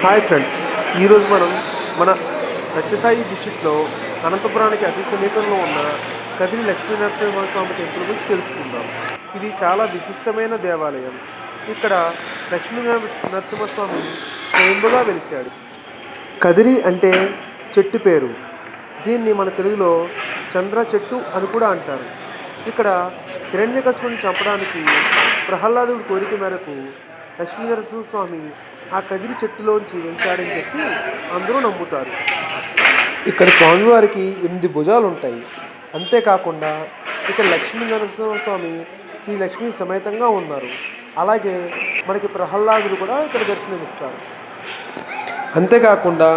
Hi friends, ఈరోజు మనం మన సత్యసాయి డిస్టిక్లో అనంతపురానికి అతి సమీపంలో ఉన్న కదిరి లక్ష్మీ నరసింహస్వామి టెంపుల్ గురించి తెలుసుకుందాం. ఇది చాలా విశిష్టమైన దేవాలయం. ఇక్కడ లక్ష్మీ నరసింహస్వామి స్వయంభుగా వెలిశాడు. కదిరి అంటే చెట్టు పేరు. దీన్ని మన తెలుగులో చంద్ర చెట్టు అని కూడా అంటారు. ఇక్కడ హిరణ్యకశిపుని చంపడానికి ప్రహ్లాదుడి కోరిక మేరకు లక్ష్మీ నరసింహస్వామి ఆ కదిరి చెట్టులోంచి వెలిచాడని చెప్పి అందరూ నమ్ముతారు. ఇక్కడ స్వామివారికి 8 భుజాలు ఉంటాయి. అంతేకాకుండా ఇక్కడ లక్ష్మీ నరసింహస్వామి శ్రీ లక్ష్మీ సమేతంగా ఉన్నారు. అలాగే మనకి ప్రహ్లాదుడు కూడా ఇక్కడ దర్శనమిస్తారు. అంతేకాకుండా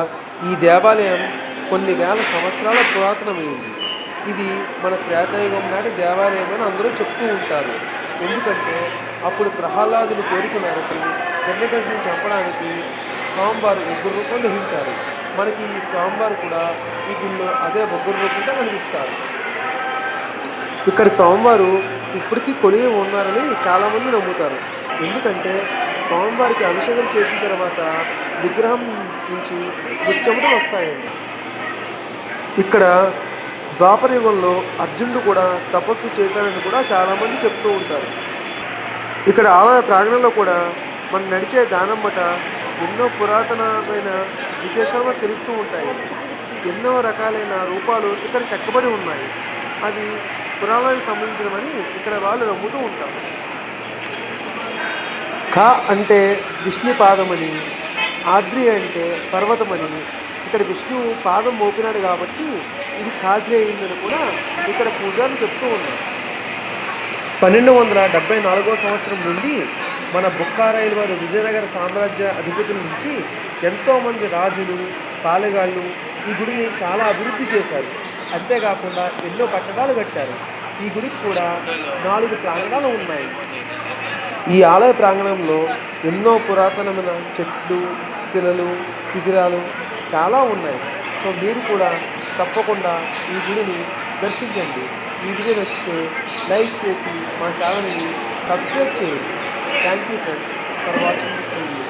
ఈ దేవాలయం కొన్ని వేల సంవత్సరాల పురాతనమైంది. ఇది మన త్రేతాయుగం నాటి దేవాలయం అని అందరూ చెప్తూ ఉంటారు. ఎందుకంటే అప్పుడు ప్రహ్లాదుని కోరిక మేరకు హిరణ్యకశిపుని చంపడానికి స్వామివారు ఉగ్ర రూపం ధరించారు. మనకి ఈ స్వామివారు కూడా ఈ గుళ్ళో అదే ఉగ్ర రూపంగా కనిపిస్తారు. ఇక్కడ స్వామివారు ఇప్పటికీ కొలివి ఉన్నారని చాలామంది నమ్ముతారు. ఎందుకంటే స్వామివారికి అభిషేకం చేసిన తర్వాత విగ్రహం నుంచి ముచ్చెమటలు వస్తాయండి. ఇక్కడ ద్వాపర యుగంలో అర్జునుడు కూడా తపస్సు చేశాడని కూడా చాలామంది చెప్తూ ఉంటారు. ఇక్కడ ఆలయ ప్రాంగణంలో కూడా మనం నడిచే దానమ్మట ఎన్నో పురాతనమైన విశేషాలు మనకు తెలుస్తూ ఉంటాయి. ఎన్నో రకాలైన రూపాలు ఇక్కడ చెక్కబడి ఉన్నాయి. అవి పురాణానికి సంబంధించినవని ఇక్కడ వాళ్ళు నమ్ముతూ ఉంటారు. కా అంటే విష్ణు పాదమని, ఆద్రి అంటే పర్వతమని. ఇక్కడ విష్ణువు పాదం మోపినాడు కాబట్టి ఇది కాద్రి అయిందని కూడా ఇక్కడ పూజారులు చెప్తూ ఉన్నారు. 1274 సంవత్సరం నుండి మన బుక్కారాయల వారు విజయనగర సామ్రాజ్య అధిపతుల నుంచి ఎంతోమంది రాజులు, పాలెగాళ్ళు ఈ గుడిని చాలా అభివృద్ధి చేశారు. అంతేకాకుండా ఎన్నో కట్టడాలు కట్టారు. ఈ గుడికి కూడా 4 ప్రాంగణాలు ఉన్నాయి. ఈ ఆలయ ప్రాంగణంలో ఎన్నో పురాతనమైన చెట్లు, శిలలు, శిథిరాలు చాలా ఉన్నాయి. సో మీరు కూడా తప్పకుండా ఈ గుడిని దర్శించండి. ఈ వీడియో నచ్చితే లైక్ చేసి మా ఛానల్ని సబ్స్క్రైబ్ చేయండి. Thank you friends for watching this video.